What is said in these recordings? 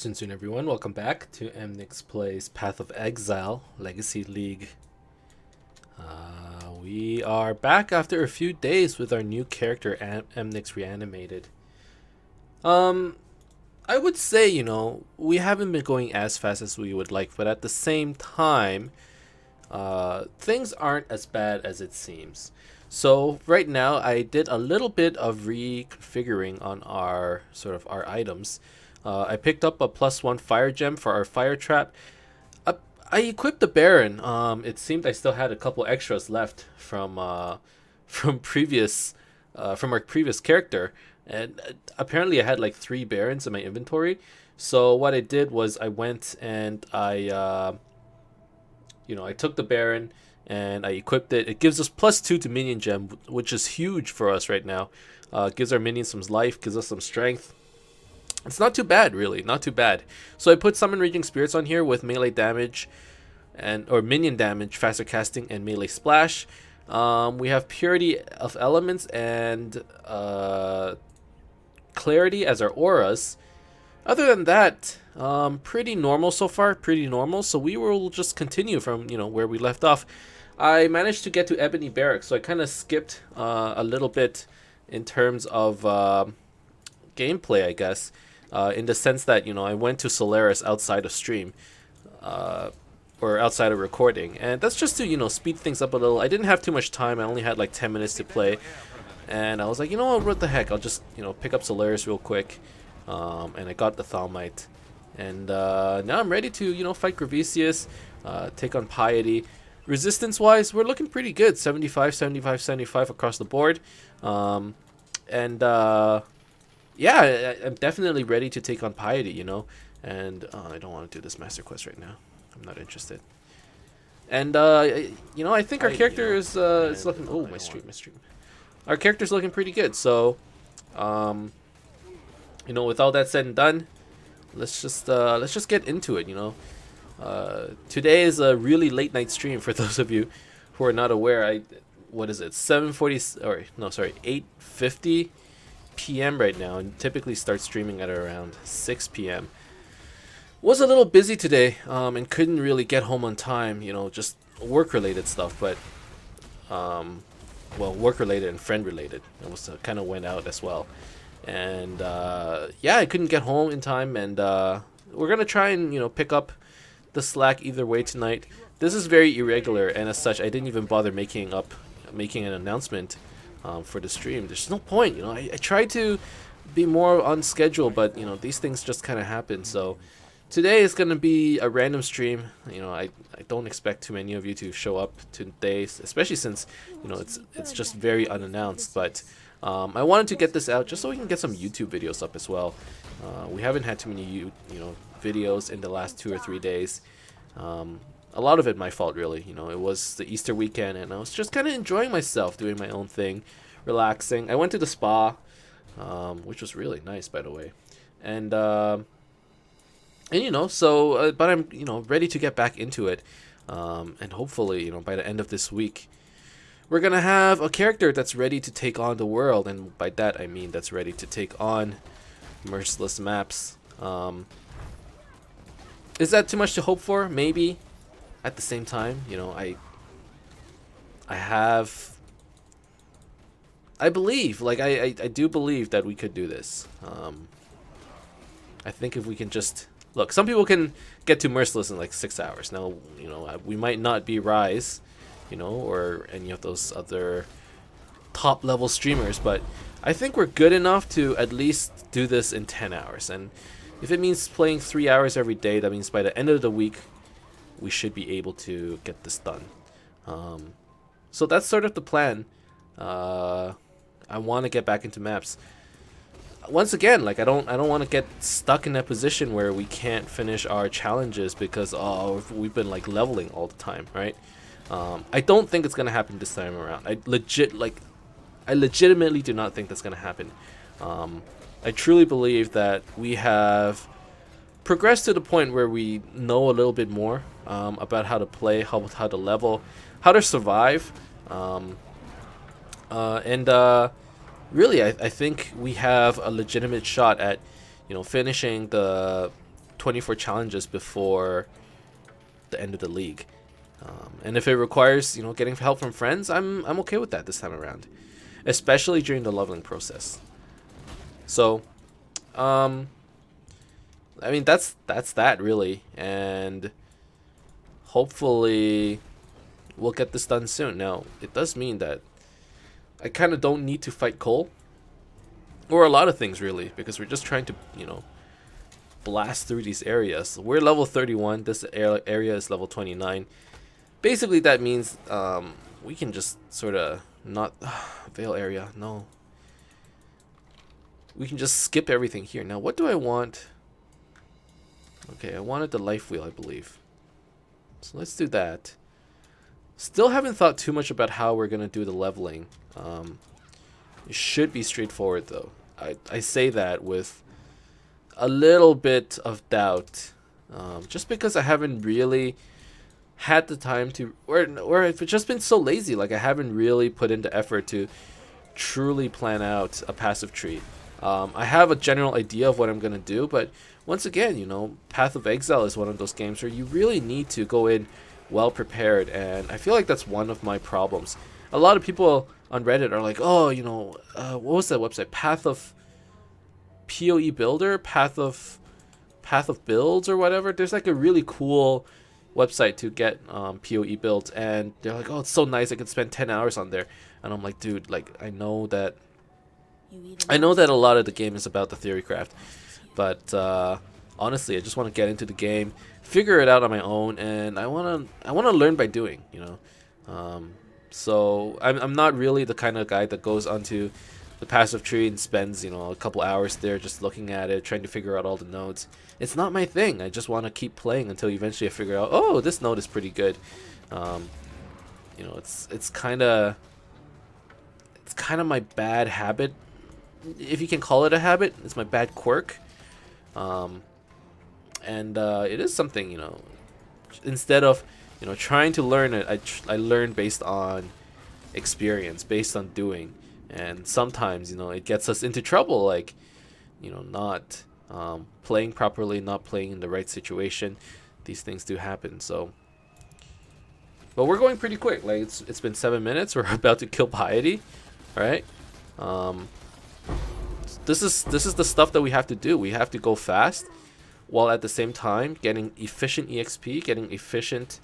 Soon, everyone. Welcome back to Emnix Plays Path of Exile Legacy League. We are back after a few days with our new character, Emnix Reanimated. I would say, we haven't been going as fast as we would like, but at the same time, things aren't as bad as it seems. So right now, I did a little bit of reconfiguring on our items. I picked up a +1 fire gem for our fire trap. I equipped the Baron. It seemed I still had a couple extras left from from previous from our previous character, and apparently I had like 3 Barons in my inventory. So what I did was I went and I took the Baron and I equipped it. It gives us +2 to minion gem, which is huge for us right now. Gives our minions some life, gives us some strength. It's not too bad, really, not too bad. So I put Summon Raging Spirits on here with melee damage or minion damage, faster casting, and melee splash. We have Purity of Elements and Clarity as our auras. Other than that, pretty normal so far, pretty normal. So we will just continue from where we left off. I managed to get to Ebony Barracks, so I kind of skipped a little bit in terms of gameplay, I guess. In the sense that I went to Solaris outside of stream, or outside of recording, and that's just to speed things up a little. I didn't have too much time. I only had like 10 minutes to play, and I was like, what the heck? I'll just pick up Solaris real quick, and I got the Thalmite, and now I'm ready to fight Gravicius, take on Piety. Resistance wise, we're looking pretty good. 75, 75, 75 across the board, and yeah, I'm definitely ready to take on Piety, and I don't want to do this master quest right now. I'm not interested. And I think our character is looking. Oh, my stream. Our character's looking pretty good. So, with all that said and done, let's just get into it. Today is a really late night stream for those of you who are not aware. What is it? 7:40 or no, sorry, 8:50 p.m. right now, and typically start streaming at around 6 p.m. Was a little busy today, and couldn't really get home on time, just work-related stuff, but well, work-related and friend-related. It was kind of went out as well, and yeah, I couldn't get home in time, and we're gonna try and pick up the slack either way tonight. This is very irregular, and as such, I didn't even bother making an announcement for the stream. There's no point, I try to be more on schedule, but these things just kind of happen. So today is going to be a random stream. I don't expect too many of you to show up today, especially since it's just very unannounced, but I wanted to get this out just so we can get some YouTube videos up as well. We haven't had too many videos in the last 2 or 3 days. A lot of it my fault, really. It was the Easter weekend, and I was just kind of enjoying myself, doing my own thing, relaxing. I went to the spa, which was really nice, by the way, and so but I'm ready to get back into it, and hopefully by the end of this week, we're gonna have a character that's ready to take on the world, and by that I mean that's ready to take on merciless maps. Is that too much to hope for? Maybe. At the same time, I believe, like, I do believe that we could do this. I think if we can just look, some people can get to merciless in like 6 hours. Now, we might not be Rise, or any of those other top level streamers, but I think we're good enough to at least do this in 10 hours. And if it means playing 3 hours every day, that means by the end of the week, we should be able to get this done. So that's sort of the plan. I want to get back into maps. Once again, like I don't want to get stuck in that position where we can't finish our challenges because we've been like leveling all the time, right? I don't think it's gonna happen this time around. I legitimately do not think that's gonna happen. I truly believe that we have progressed to the point where we know a little bit more about how to play, how to level, how to survive, and really I think we have a legitimate shot at finishing the 24 challenges before the end of the league. And if it requires, you know, getting help from friends, I'm okay with that this time around, especially during the leveling process. So, I mean, that's that really, and hopefully we'll get this done soon. Now, it does mean that I kind of don't need to fight Cole, or a lot of things really, because we're just trying to, you know, blast through these areas. We're level 31. This area is level 29. Basically, that means we can just sort of not Veil area. No, we can just skip everything here. Now, what do I want? Okay, I wanted the life wheel, I believe. So let's do that. Still haven't thought too much about how we're gonna do the leveling. It should be straightforward though. I say that with a little bit of doubt, just because I haven't really had the time to, or I've just been so lazy. Like I haven't really put in the effort to truly plan out a passive tree. I have a general idea of what I'm gonna do, but once again, you know, Path of Exile is one of those games where you really need to go in well prepared, and I feel like that's one of my problems. A lot of people on Reddit are like, oh, you know, what was that website? Path of PoE Builder, Path of Builds or whatever. There's like a really cool website to get PoE builds, and they're like, oh, it's so nice, I could spend 10 hours on there. And I'm like, dude, like I know that a lot of the game is about the theory craft, but honestly, I just want to get into the game, figure it out on my own, and I want to learn by doing, you know. So I'm not really the kind of guy that goes onto the passive tree and spends, you know, a couple hours there just looking at it, trying to figure out all the nodes. It's not my thing. I just want to keep playing until eventually I figure out, oh, this node is pretty good. You know, it's kind of my bad habit, if you can call it a habit. It's my bad quirk. And it is something, you know, instead of, you know, trying to learn it, I learn based on experience, based on doing. And sometimes, you know, it gets us into trouble, like, you know, not playing properly, not playing in the right situation. These things do happen. So, but we're going pretty quick. Like it's been 7 minutes. We're about to kill Piety, right? This is the stuff that we have to do. We have to go fast, while at the same time getting efficient EXP, getting efficient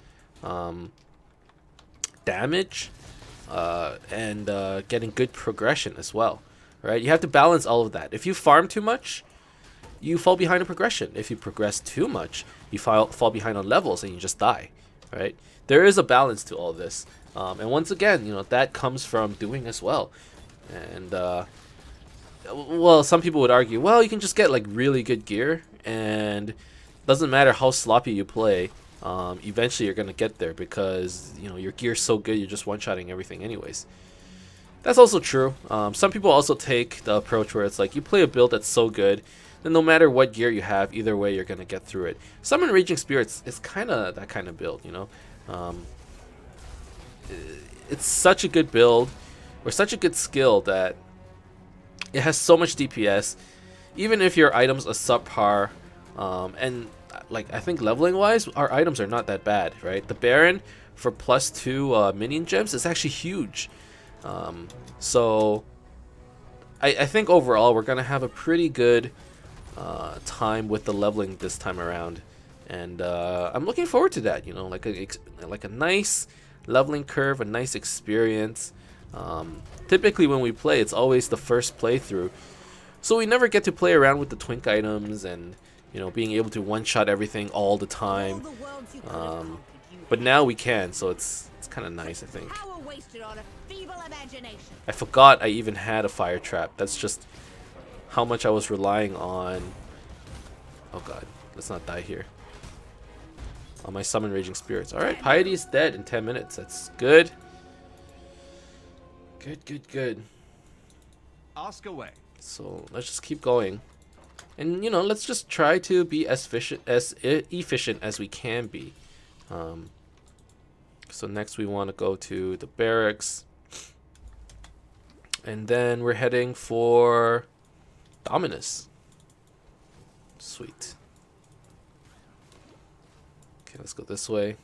damage, and getting good progression as well, right? You have to balance all of that. If you farm too much, you fall behind on progression. If you progress too much, you fall behind on levels and you just die, right? There is a balance to all this, and once again, you know, that comes from doing as well. And well, some people would argue, well, you can just get like really good gear, and doesn't matter how sloppy you play, eventually you're gonna get there because, you know, your gear's so good, you're just one-shotting everything anyways. That's also true. Some people also take the approach where it's like, you play a build that's so good, then no matter what gear you have, either way you're gonna get through it. Summon Raging Spirits is kind of that kind of build, you know. It's such a good build, or such a good skill, that it has so much DPS, even if your items are subpar. And like, I think leveling wise, our items are not that bad, right? The Baron for +2 minion gems is actually huge. So I think overall we're gonna have a pretty good time with the leveling this time around, and I'm looking forward to that. You know, like a nice leveling curve, a nice experience. Typically when we play, it's always the first playthrough, so we never get to play around with the twink items and, you know, being able to one-shot everything all the time. But now we can, so it's kind of nice, I think. I forgot I even had a fire trap. That's just how much I was relying on. Oh god, let's not die here. On my summon Raging Spirits. Alright, Piety is dead in 10 minutes. That's good. Good. Ask away. So let's just keep going. And, you know, let's just try to be as efficient as we can be. So next we want to go to the barracks. And then we're heading for Dominus. Sweet. let's go this way.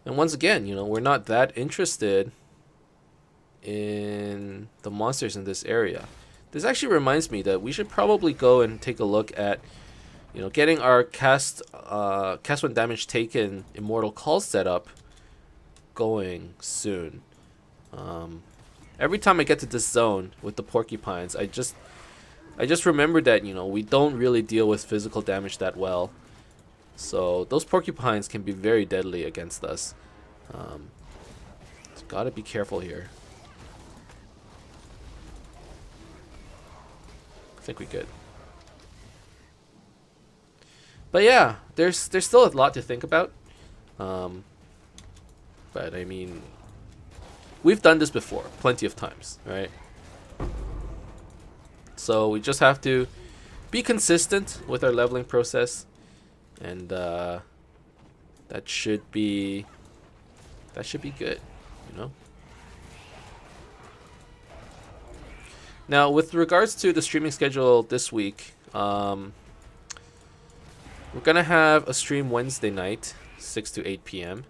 And once again, you know, we're not that interested in the monsters in this area. This actually reminds me that we should probably go and take a look at, you know, getting our cast when damage taken immortal call setup going soon. Every time I get to this zone with the porcupines, I just remember that, you know, we don't really deal with physical damage that well. So those porcupines can be very deadly against us. Gotta be careful here. I think we could. But yeah, there's still a lot to think about. But I mean, we've done this before plenty of times, right? So we just have to be consistent with our leveling process, and that should be good, you know. Now, with regards to the streaming schedule this week, we're gonna have a stream Wednesday night, 6 to 8 p.m.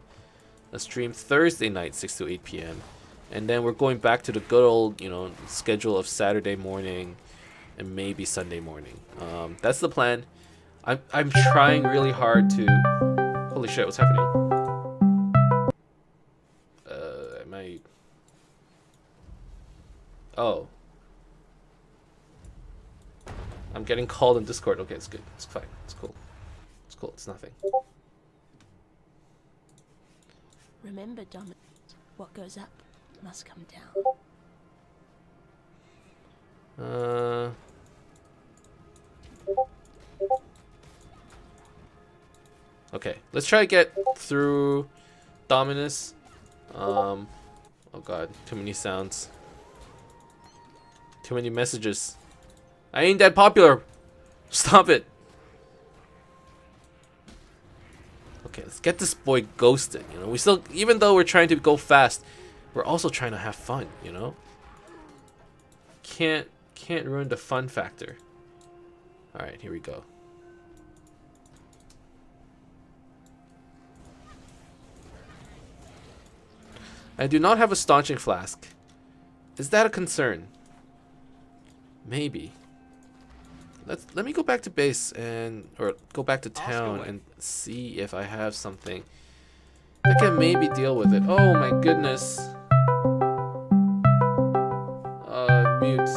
A stream Thursday night, 6 to 8 p.m. And then we're going back to the good old, you know, schedule of Saturday morning and maybe Sunday morning. That's the plan. I'm trying really hard to. Holy shit! What's happening? Am I? Oh. I'm getting called in Discord. Okay, it's good. It's fine. It's cool. It's cool. It's nothing. Remember, Dominic, what goes up must come down. Okay, let's try to get through Dominus. Oh god, too many sounds. Too many messages. I ain't that popular. Stop it. Okay, let's get this boy ghosted. You know, we still, even though we're trying to go fast, we're also trying to have fun. You know, can't ruin the fun factor. All right, here we go. I do not have a staunching flask. Is that a concern? Maybe. Let me go back to base or go back to town and see if I have something that can maybe deal with it. Oh my goodness. Mute.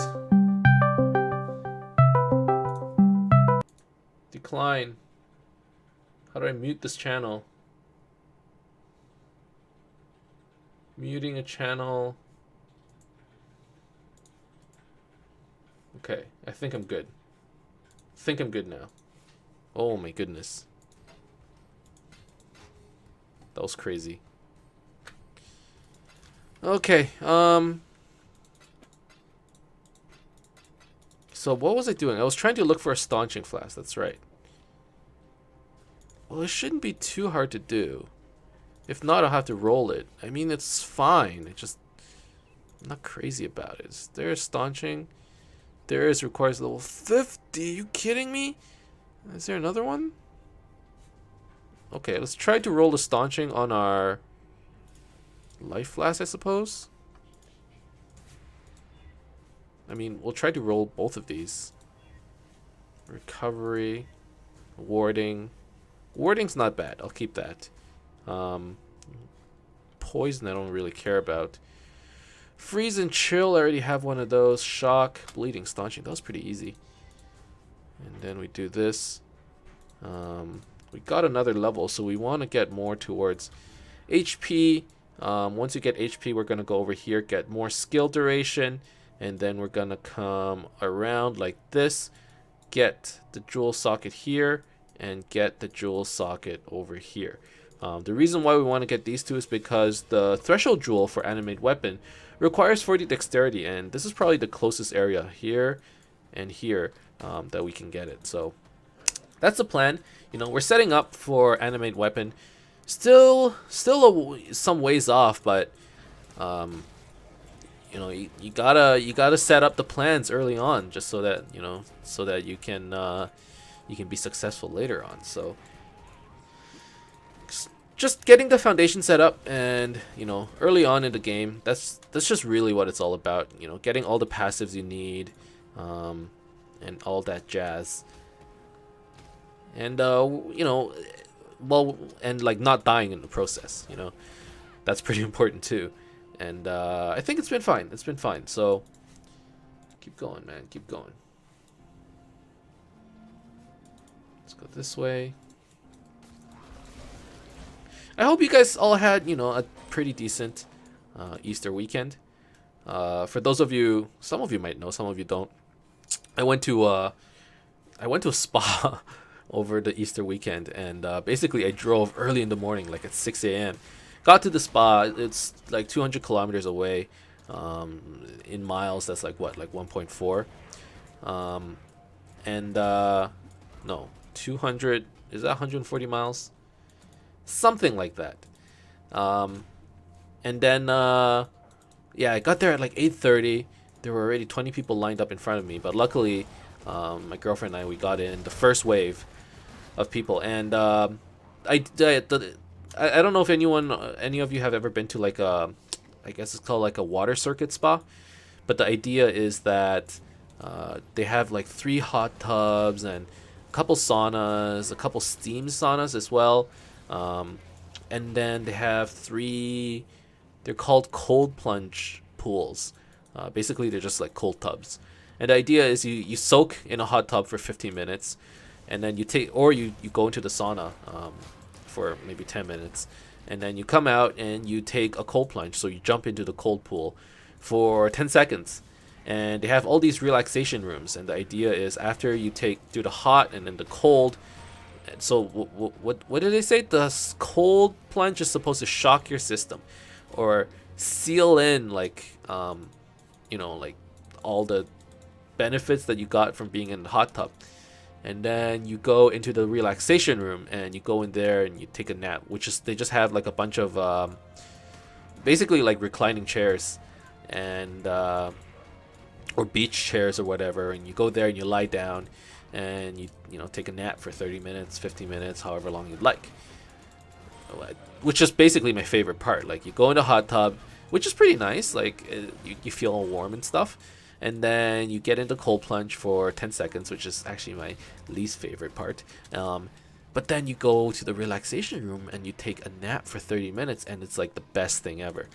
Decline. How do I mute this channel? Muting a channel. Okay, I think I'm good. I think I'm good now. Oh my goodness. That was crazy. Okay, so what was I doing? I was trying to look for a staunching flask, that's right. Well, it shouldn't be too hard to do. If not, I'll have to roll it. I mean, it's fine. I'm not crazy about it. Is there a staunching? There is, requires level 50. Are you kidding me? Is there another one? Okay, let's try to roll the staunching on our life flask, I suppose. I mean, we'll try to roll both of these. Recovery, warding. Warding's not bad. I'll keep that. Poison I don't really care about. Freeze and chill, I already have one of those. Shock, bleeding, staunching, that was pretty easy. And then we do this. We got another level, so we want to get more towards HP. Once you get HP, we're going to go over here, get more skill duration, and then we're going to come around like this, get the jewel socket here, and get the jewel socket over here. The reason why we want to get these two is because the threshold jewel for animate weapon requires 40 dexterity, and this is probably the closest area here and here that we can get it. So that's the plan. You know, we're setting up for animate weapon. Still some ways off, but you know, you gotta set up the plans early on, just so that you know, so that you can you can be successful later on. So just getting the foundation set up, and early on in the game, that's just really what it's all about. Getting all the passives you need, and all that jazz. And well, and like not dying in the process. That's pretty important too. And I think it's been fine. It's been fine. So keep going, man. Keep going. Let's go this way. I hope you guys all had, a pretty decent Easter weekend. For those of you, some of you might know, some of you don't. I went to a spa over the Easter weekend, and basically I drove early in the morning, like at 6 a.m. Got to the spa. It's like 200 kilometers away. In miles, that's like what, like 1.4. No, 200, is that 140 miles? Something like that. And then yeah, I got there at like 8:30. There were already 20 people lined up in front of me, but luckily my girlfriend and I, we got in the first wave of people. And I don't know if any of you have ever been to like a, I guess it's called like a water circuit spa, but the idea is that they have like 3 hot tubs and a couple saunas, a couple steam saunas as well. And then they have 3, they're called cold plunge pools. Basically, they're just like cold tubs. And the idea is you soak in a hot tub for 15 minutes, and then you go into the sauna for maybe 10 minutes, and then you come out and you take a cold plunge. So you jump into the cold pool for 10 seconds. And they have all these relaxation rooms, and the idea is after you do the hot and then the cold. So what did they say? The cold plunge is supposed to shock your system, or seal in like like all the benefits that you got from being in the hot tub. And then you go into the relaxation room, and you go in there and you take a nap, which is, they just have like a bunch of basically like reclining chairs, and or beach chairs or whatever, and you go there and you lie down, and you take a nap for 30 minutes, 50 minutes, however long you'd like. Which is basically my favorite part. Like, you go in a hot tub, which is pretty nice, like you feel all warm and stuff, and then you get into cold plunge for 10 seconds, which is actually my least favorite part. But then you go to the relaxation room and you take a nap for 30 minutes, and it's like the best thing ever.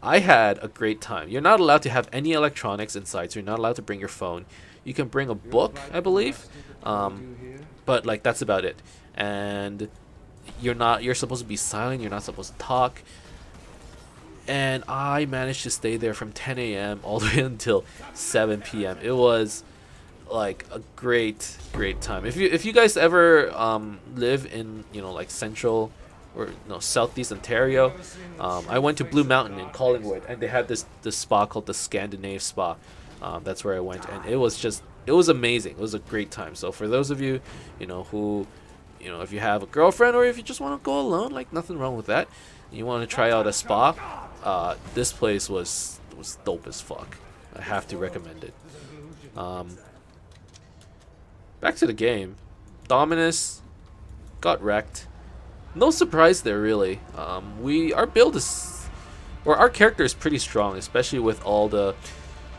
I had a great time. You're not allowed to have any electronics inside, so you're not allowed to bring your phone. You can bring a book, I believe, but like that's about it. And you're supposed to be silent. You're not supposed to talk. And I managed to stay there from 10 a.m. all the way until 7 p.m. It was like a great time. If you guys ever live in like central or southeast Ontario, I went to Blue Mountain in Collingwood, and they had this spa called the Scandinave Spa. That's where I went, and it was amazing. It was a great time. So for those of you who if you have a girlfriend, or if you just want to go alone, like nothing wrong with that, you want to try out a spa, this place was dope as fuck. I have to recommend it. Back to the game. Dominus got wrecked. No surprise there, really. Our build is, or our character is pretty strong, especially with all the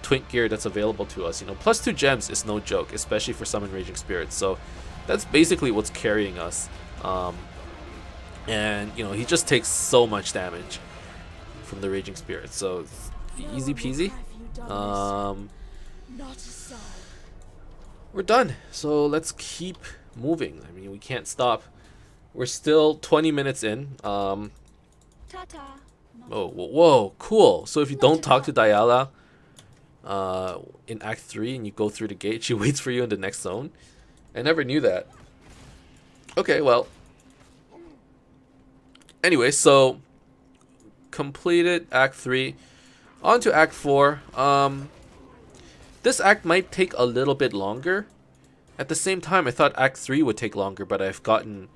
twink gear that's available to us. Plus 2 gems is no joke, especially for summon raging spirits. So that's basically what's carrying us. And he just takes so much damage from the raging spirits. So it's easy peasy. We're done. So let's keep moving. I mean, we can't stop. We're still 20 minutes in. Oh, whoa, cool. So if you don't talk to Diala in Act 3 and you go through the gate, she waits for you in the next zone. I never knew that. Okay, well. Anyway, so completed Act 3. On to Act 4. This act might take a little bit longer. At the same time, I thought Act 3 would take longer, but I've gotten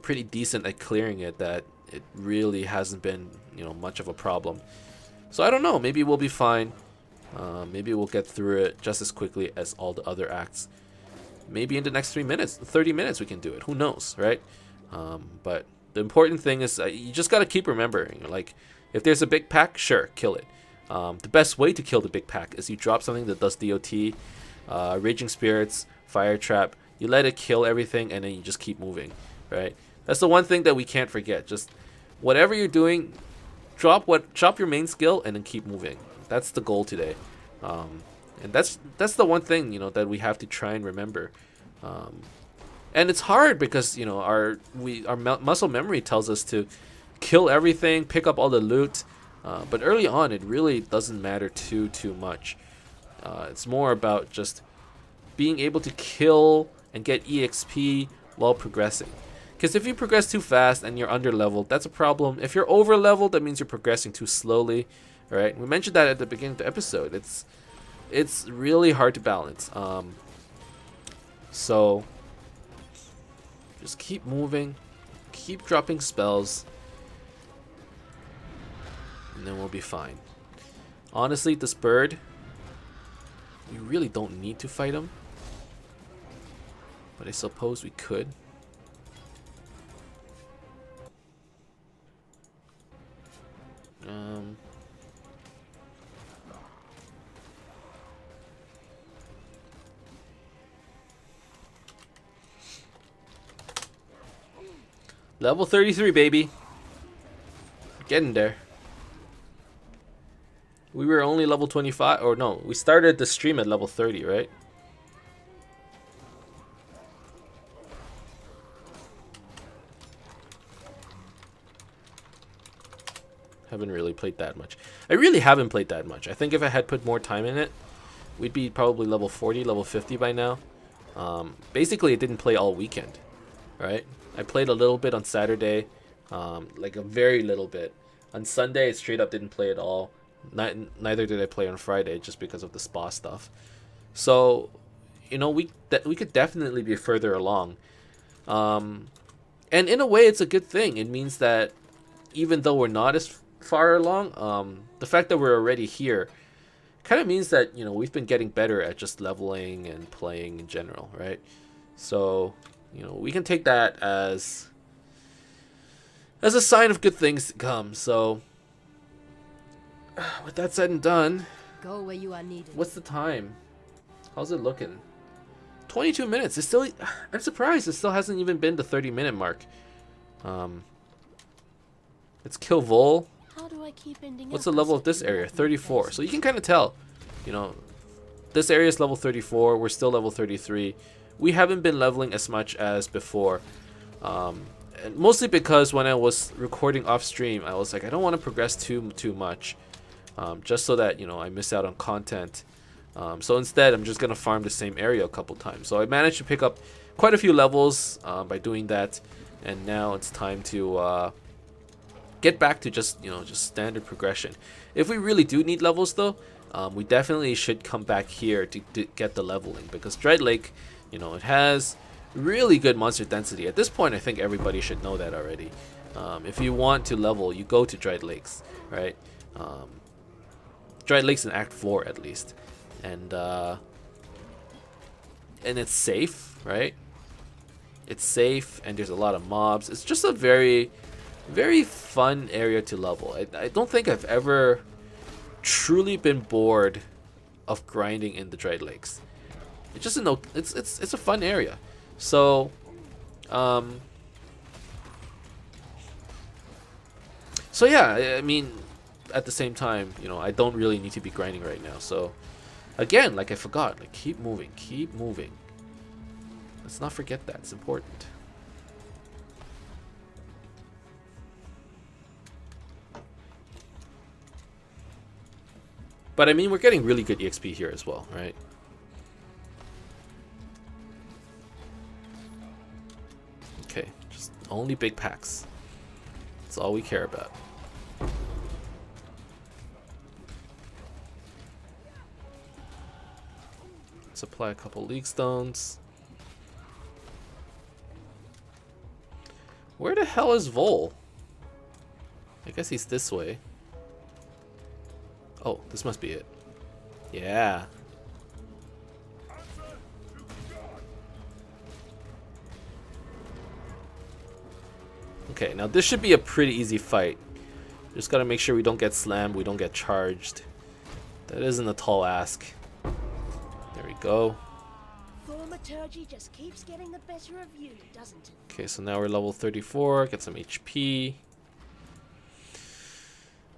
pretty decent at clearing it, that it really hasn't been much of a problem. So I don't know, maybe we'll be fine. Maybe we'll get through it just as quickly as all the other acts. maybe in the next 30 minutes we can do it. Who knows, right? But the important thing is you just got to keep remembering, like, if there's a big pack, sure, kill it. The best way to kill the big pack is you drop something that does DOT, Raging Spirits, Fire Trap. You let it kill everything, and then you just keep moving, right? That's the one thing that we can't forget. Just whatever you're doing, drop your main skill, and then keep moving. That's the goal today, and that's the one thing, you know, that we have to try and remember. And it's hard because, you know, our muscle memory tells us to kill everything, pick up all the loot, but early on it really doesn't matter too much. It's more about just being able to kill and get EXP while progressing. Because if you progress too fast and you're under leveled, that's a problem. If you're over leveled, that means you're progressing too slowly. All right, we mentioned that at the beginning of the episode. It's really hard to balance. So just keep moving, keep dropping spells, and then we'll be fine. Honestly, this bird, we really don't need to fight him, but I suppose we could. Level 33, baby. Getting there. We were only level 25, or no, we started the stream at level 30, right? Haven't really played that much. I really haven't played that much. I think if I had put more time in it, we'd be probably level 40, level 50 by now. Basically, I didn't play all weekend, right? I played a little bit on Saturday, like a very little bit. On Sunday, I straight up didn't play at all. Neither did I play on Friday, just because of the spa stuff. So, you know, we could definitely be further along. And in a way, it's a good thing. It means that even though we're not as far along, the fact that we're already here kind of means that, you know, we've been getting better at just leveling and playing in general, right? So, you know, we can take that as a sign of good things to come. So, with that said and done, Go where you are needed. what's the time? How's it looking? 22 minutes. It's still, I'm surprised it still hasn't even been the 30-minute mark. Let's kill Vol. How do I keep ending What's up the level as of this a area? lovely 34. face? So you can kind of tell, you know, this area is level 34. We're still level 33. We haven't been leveling as much as before. And mostly because when I was recording off stream, I was like, I don't want to progress too much, just so that, you know, I miss out on content. So instead, I'm just gonna farm the same area a couple times. So I managed to pick up quite a few levels by doing that, and now it's time to get back to just standard progression. If we really do need levels, though, we definitely should come back here to get the leveling, because Dread Lake, you know, it has really good monster density. At this point, I think everybody should know that already. If you want to level, you go to Dread Lakes, right? Dread Lakes in Act 4 at least, and it's safe, right? It's safe, and there's a lot of mobs. It's just a very, very fun area to level. I don't think I've ever truly been bored of grinding in the Dread Lakes. It's just it's a fun area. So, so yeah, I mean, at the same time, you know, I don't really need to be grinding right now. So, again, like I forgot, like keep moving, keep moving. Let's not forget that. It's important. But I mean, we're getting really good EXP here as well, right? Okay, just only big packs. That's all we care about. Let's apply a couple league stones. Where the hell is Vol? I guess he's this way. Oh, this must be it. Yeah. Okay, now this should be a pretty easy fight. Just gotta make sure we don't get slammed, we don't get charged. That isn't a tall ask. There we go. Thaumaturgy just keeps getting the better of you, doesn't it? Okay, so now we're level 34, get some HP.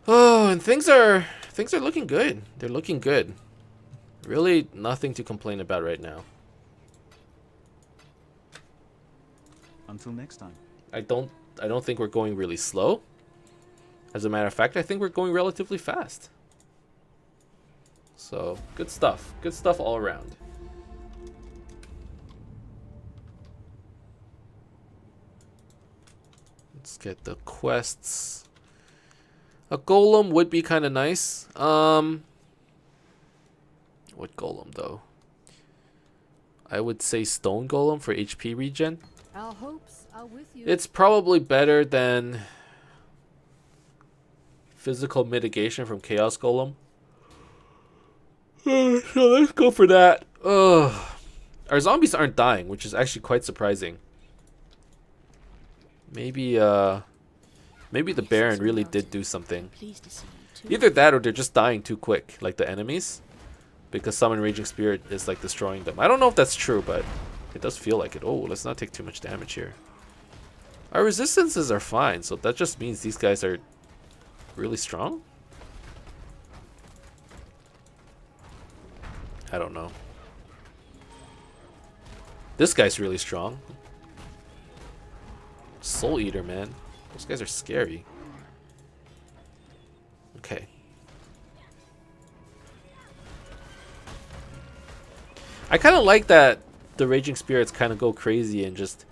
Oh, and things are looking good. They're looking good. Really nothing to complain about right now. Until next time. I don't think we're going really slow. As a matter of fact, I think we're going relatively fast. So, good stuff. Good stuff all around. Let's get the quests. A golem would be kind of nice. What golem though? I would say stone golem for HP regen. Our hopes are with you. It's probably better than physical mitigation from chaos golem. So let's go for that. Ugh. Our zombies aren't dying, which is actually quite surprising. Maybe maybe the Baron really did do something. Pleased to see you too. Either that or they're just dying too quick, like the enemies. Because Summon Raging Spirit is like destroying them. I don't know if that's true, but it does feel like it. Oh, let's not take too much damage here. Our resistances are fine, so that just means these guys are really strong? I don't know. This guy's really strong. Soul Eater, man. Those guys are scary. Okay. I kind of like that the Raging Spirits kind of go crazy and just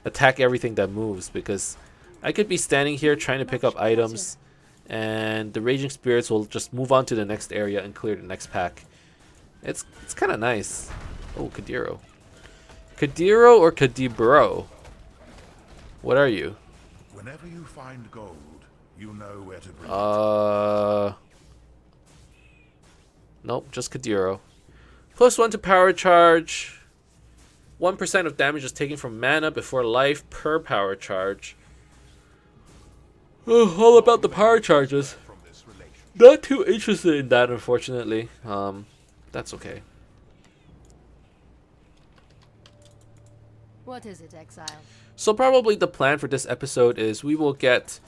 attack everything that moves, because I could be standing here trying to pick up items and the Raging Spirits will just move on to the next area and clear the next pack. It's kind of nice. Oh, Kadiro. Kadiro or Kadibro? What are you? Whenever you find gold, you know where to bring Nope, just Kadiro. +1 to power charge. 1% of damage is taken from mana before life per power charge. Oh, all about the power charges. from this relation. Not too interested in that, unfortunately. That's okay. What is it, Exile? So probably the plan for this episode is we will get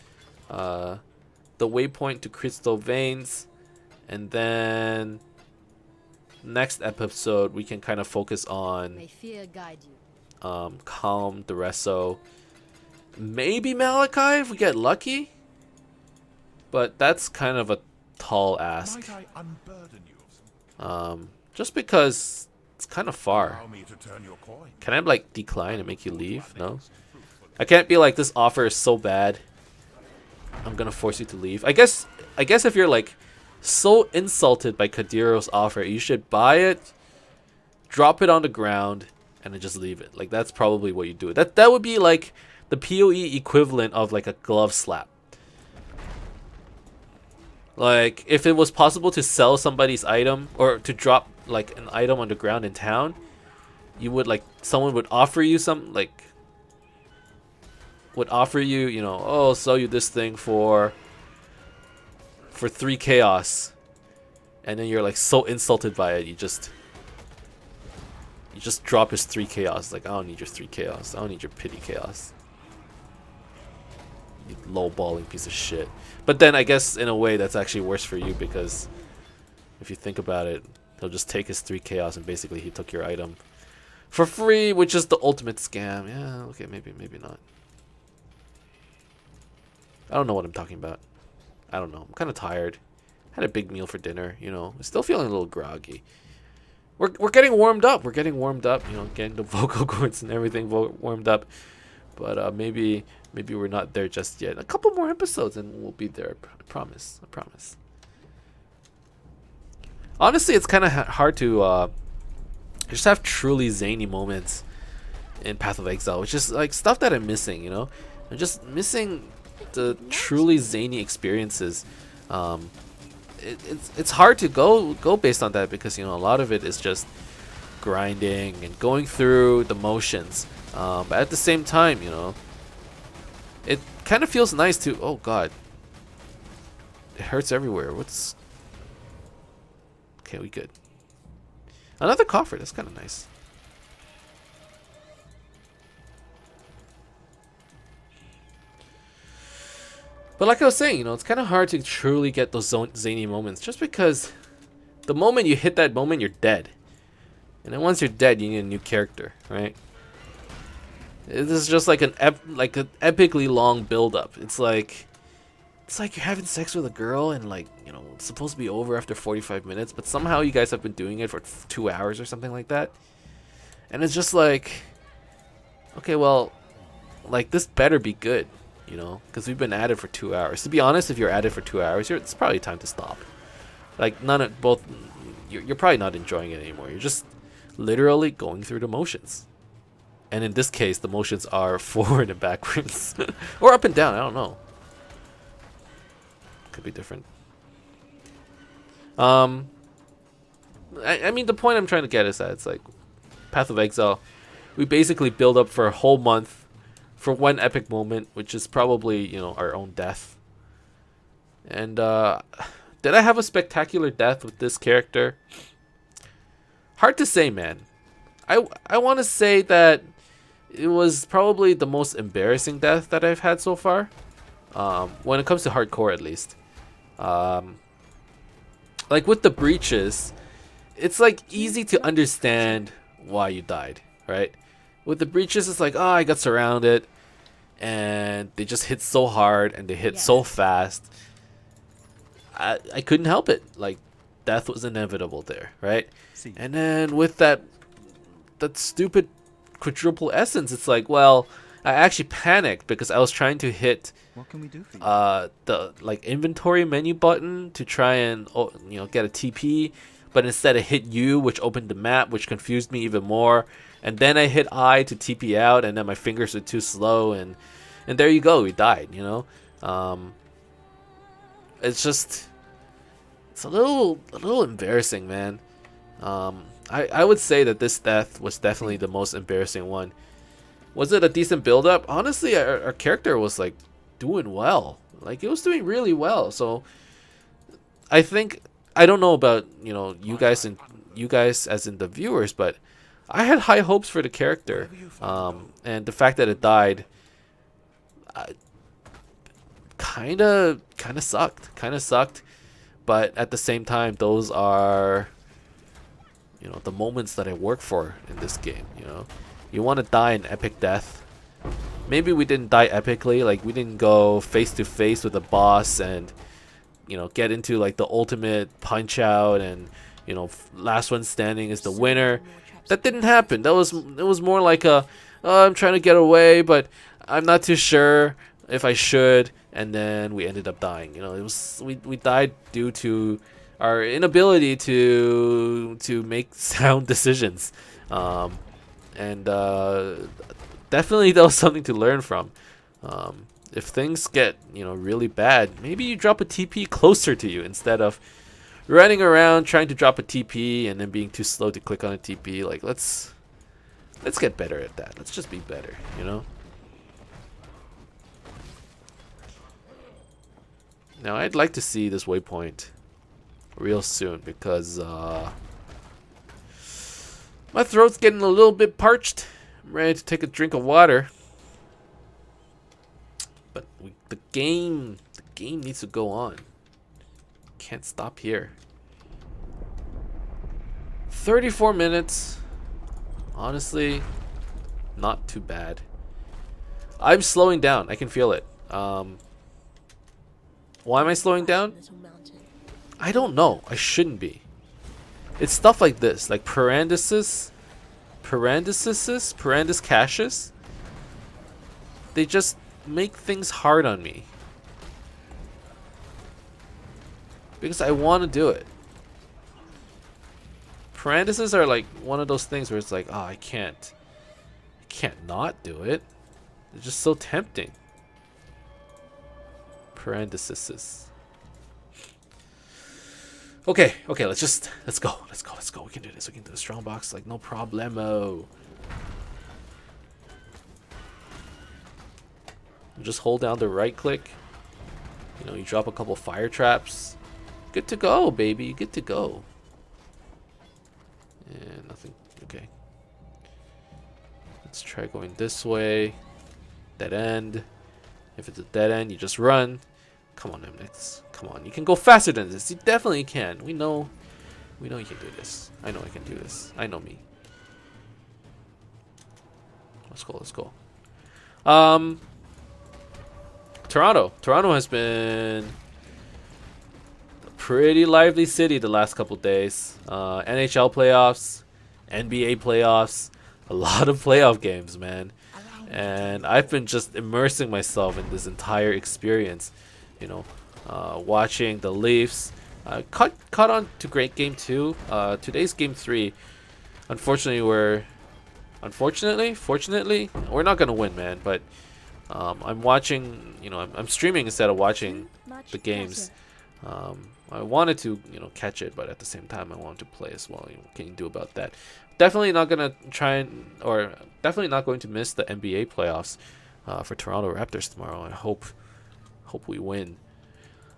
the waypoint to Crystal Veins, and then next episode we can kind of focus on May fear guide you. Calm, Duresso, maybe Malachi if we get lucky, but that's kind of a tall ask. Might I unburden you of some? Just because it's kind of far. Allow me to turn your coin. Can I like decline and make you leave? No, I can't be like, this offer is so bad, I'm gonna force you to leave. I guess if you're like so insulted by Kadiro's offer, you should buy it, drop it on the ground, and then just leave it. Like, that's probably what you do. That would be like the PoE equivalent of like a glove slap. Like, if it was possible to sell somebody's item or to drop like an item on the ground in town, you would like, someone would offer you some, like, would offer you, you know, oh, I'll sell you this thing for 3 chaos, and then you're like so insulted by it, you just drop his 3 chaos. Like, I don't need your 3 chaos, I don't need your pity chaos, you low-balling piece of shit. But then I guess in a way that's actually worse for you, because if you think about it, he'll just take his 3 chaos and basically he took your item for free, which is the ultimate scam. Yeah, okay, maybe not. I don't know what I'm talking about. I don't know. I'm kind of tired. Had a big meal for dinner, you know. I'm still feeling a little groggy. We're getting warmed up. We're getting warmed up, you know, getting the vocal cords and everything warmed up. But maybe we're not there just yet. A couple more episodes and we'll be there. I promise. I promise. Honestly, it's kind of hard to just have truly zany moments in Path of Exile, which is like stuff that I'm missing, you know. I'm just missing the truly zany experiences. It's hard to go based on that, because, you know, a lot of it is just grinding and going through the motions. But at the same time, you know, it kind of feels nice to... Oh god. It hurts everywhere. What's... Okay, we good. Another coffer. That's kind of nice. But like I was saying, you know, it's kind of hard to truly get those zany moments just because the moment you hit that moment, you're dead. And then once you're dead, you need a new character, right? This is just like an epically long build-up. It's like you're having sex with a girl and, like, you know, it's supposed to be over after 45 minutes, but somehow you guys have been doing it for 2 hours or something like that. And it's just like, okay, well, like, this better be good, you know, because we've been at it for 2 hours. To be honest, if you're at it for 2 hours, it's probably time to stop. Like, you're probably not enjoying it anymore. You're just literally going through the motions. And in this case, the motions are forward and backwards. Or up and down, I don't know. Could be different. I mean, the point I'm trying to get is that it's like Path of Exile. We basically build up for a whole month for one epic moment, which is probably, you know, our own death. And did I have a spectacular death with this character? Hard to say, man. I want to say that it was probably the most embarrassing death that I've had so far. When it comes to hardcore, at least. Like with the breaches, it's like easy to understand why you died, right? With the breaches, it's like, oh, I got surrounded and they just hit so hard and they hit so fast. I couldn't help it. Like, death was inevitable there, right? And then with that stupid quadruple essence, it's like, well, I actually panicked because I was trying to hit What can we do for you? the like inventory menu button to try and get a TP, but instead it hit U, which opened the map, which confused me even more. And then I hit I to TP out, and then my fingers were too slow, and there you go, we died. You know, it's a little embarrassing, man. I would say that this death was definitely the most embarrassing one. Was it a decent build up? Honestly, our character was like doing well. Like, it was doing really well. So I think, I don't know about, you know, you guys as in the viewers, but I had high hopes for the character. And the fact that it died kind of sucked. But at the same time, those are, you know, the moments that I work for in this game, you know. You want to die an epic death. Maybe we didn't die epically, like we didn't go face to face with a boss and, you know, get into like the ultimate punch out and, you know, last one standing is the winner. That didn't happen. It was more like a, oh, I'm trying to get away, but I'm not too sure if I should, and then we ended up dying. You know, it was we died due to our inability to make sound decisions. And definitely that was something to learn from. If things get, you know, really bad, maybe you drop a TP closer to you instead of running around trying to drop a TP and then being too slow to click on a TP. Like, let's get better at that. Let's just be better, you know. Now I'd like to see this waypoint real soon because my throat's getting a little bit parched. I'm ready to take a drink of water. But the game needs to go on. Can't stop here. 34 minutes. Honestly, not too bad. I'm slowing down. I can feel it. Why am I slowing down? I don't know. I shouldn't be. It's stuff like this, like parenthesis caches. They just make things hard on me because I want to do it. Parentheses are like one of those things where it's like, oh, I can't not do it. It's just so tempting. Parentheses. Okay, let's go. We can do this. We can do the strong box like no problemo. You just hold down the right click. You know, you drop a couple fire traps. Good to go, baby. Good to go. And nothing. Okay. Let's try going this way. Dead end. If it's a dead end, you just run. Come on, Emnix. Come on. You can go faster than this. You definitely can. We know you can do this. I know I can do this. I know me. Let's go. Let's go. Toronto. Toronto has been a pretty lively city the last couple days. NHL playoffs, NBA playoffs, a lot of playoff games, man. And I've been just immersing myself in this entire experience. You know, watching the Leafs. Caught on to great game 2. Today's game 3. Fortunately, we're not gonna win, man. But I'm watching. You know, I'm streaming instead of watching the games. I wanted to, you know, catch it, but at the same time, I wanted to play as well. What can you do about that? Definitely not gonna definitely not going to miss the NBA playoffs for Toronto Raptors tomorrow. I hope we win.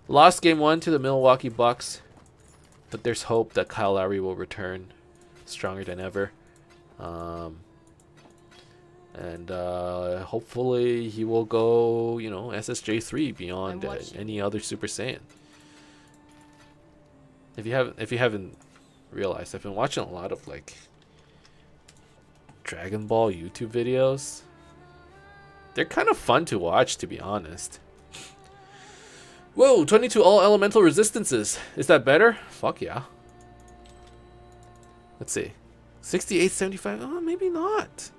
Lost game 1 to the Milwaukee Bucks, but there's hope that Kyle Lowry will return stronger than ever. And hopefully he will go, you know, SSJ3 beyond any other Super Saiyan. If you haven't realized, I've been watching a lot of like Dragon Ball YouTube videos. They're kind of fun to watch, to be honest. Whoa, 22 all elemental resistances. Is that better? Fuck yeah. Let's see. 6875. Oh, maybe not.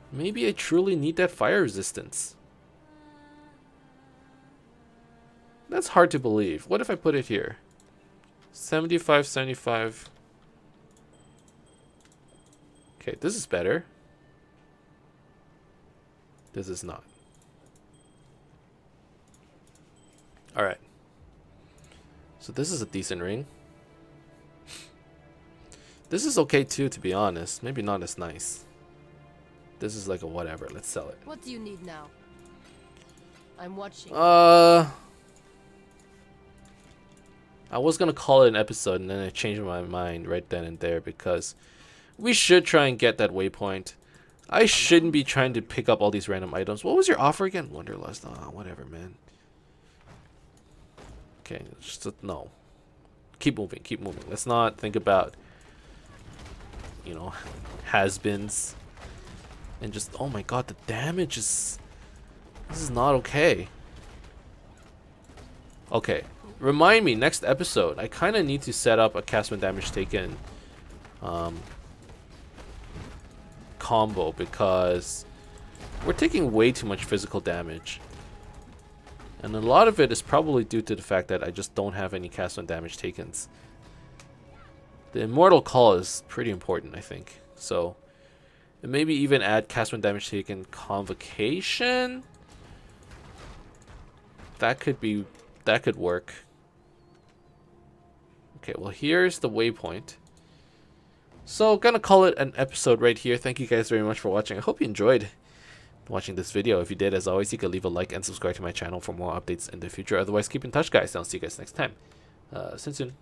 Maybe I truly need that fire resistance. That's hard to believe. What if I put it here? 75, 75. Okay, this is better. This is not. Alright. So this is a decent ring. This is okay too, to be honest. Maybe not as nice. This is like a whatever. Let's sell it. What do you need now? I'm watching. I was gonna call it an episode, and then I changed my mind right then and there because we should try and get that waypoint. I shouldn't be trying to pick up all these random items. What was your offer again? Wanderlust. Oh, whatever, man. Okay, just no. Keep moving. Keep moving. Let's not think about, you know, has-beens. And just, oh my god, the damage is... This is not okay. Okay. Remind me, next episode, I kind of need to set up a cast when damage taken combo because we're taking way too much physical damage. And a lot of it is probably due to the fact that I just don't have any cast when damage takens. The Immortal Call is pretty important, I think. So... And maybe even add cast when damage taken convocation. That could work. Okay, well here's the waypoint. So gonna call it an episode right here. Thank you guys very much for watching. I hope you enjoyed watching this video. If you did, as always, you can leave a like and subscribe to my channel for more updates in the future. Otherwise, keep in touch, guys. I'll see you guys next time. See you soon.